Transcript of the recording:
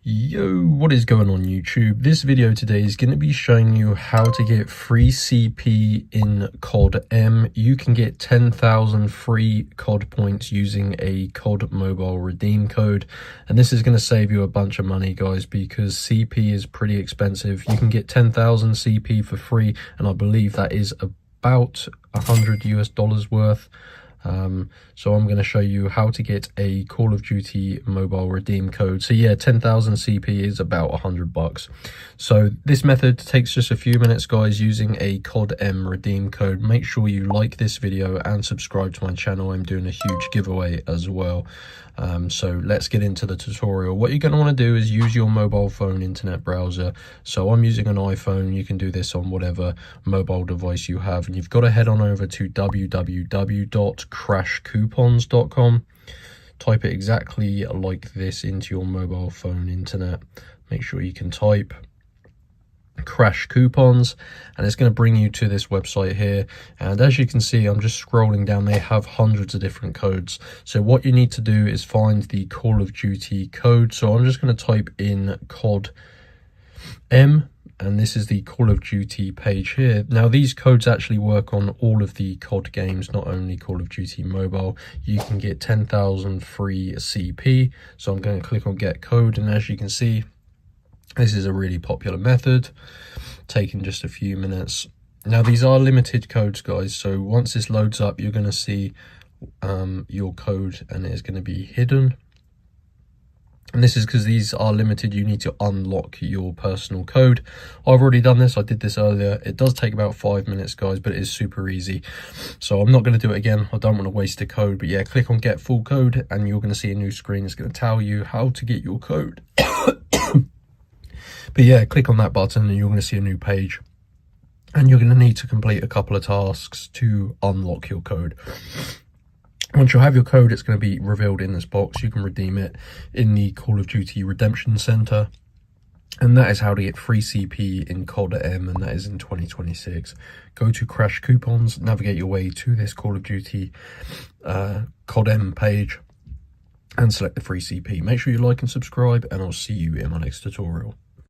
Yo, what is going on YouTube? This video today is going to be showing you how to get free CP in COD M. You can get 10,000 free COD points using a COD Mobile redeem code, and this is going to save you a bunch of money, guys, because CP is pretty expensive. You can get 10,000 CP for free, and I believe that is about $100 worth. So I'm going to show you how to get a Call of Duty mobile redeem code. So yeah, 10,000 CP is about $100. So this method takes just a few minutes, guys, using a COD M redeem code. Make sure you like this video and subscribe to my channel. I'm doing a huge giveaway as well. So let's get into the tutorial. What you're going to want to do is use your mobile phone internet browser. So I'm using an iPhone. You can do this on whatever mobile device you have, and you've got to head on over to www.crashcoupons.com. type it exactly like this into your mobile phone internet. Make sure you can type Crash Coupons, and it's going to bring you to this website here. And as you can see, I'm just scrolling down. They have hundreds of different codes. So what you need to do is find the Call of Duty code. So I'm just going to type in COD M, and this is the Call of Duty page here. Now these codes actually work on all of the COD games, not only Call of Duty Mobile. You can get 10,000 free CP. So I'm going to click on get code, and as you can see, this is a really popular method, taking just a few minutes. Now these are limited codes, guys, so once this loads up, you're going to see your code, and it is going to be hidden. And this is because these are limited. You need to unlock your personal code. I've already done this. I did this earlier. It does take about 5 minutes, guys, but it is super easy. So I'm not going to do it again. I don't want to waste the code. But yeah, click on get full code, and you're going to see a new screen. It's going to tell you how to get your code. But yeah, click on that button and you're going to see a new page, and you're going to need to complete a couple of tasks to unlock your code. Once you have your code, it's going to be revealed in this box. You can redeem it in the Call of Duty Redemption Center, and that is how to get free CP in COD M, and that is in 2026. Go to Crash Coupons, navigate your way to this Call of Duty COD M page, and select the free CP. Make sure you like and subscribe, and I'll see you in my next tutorial.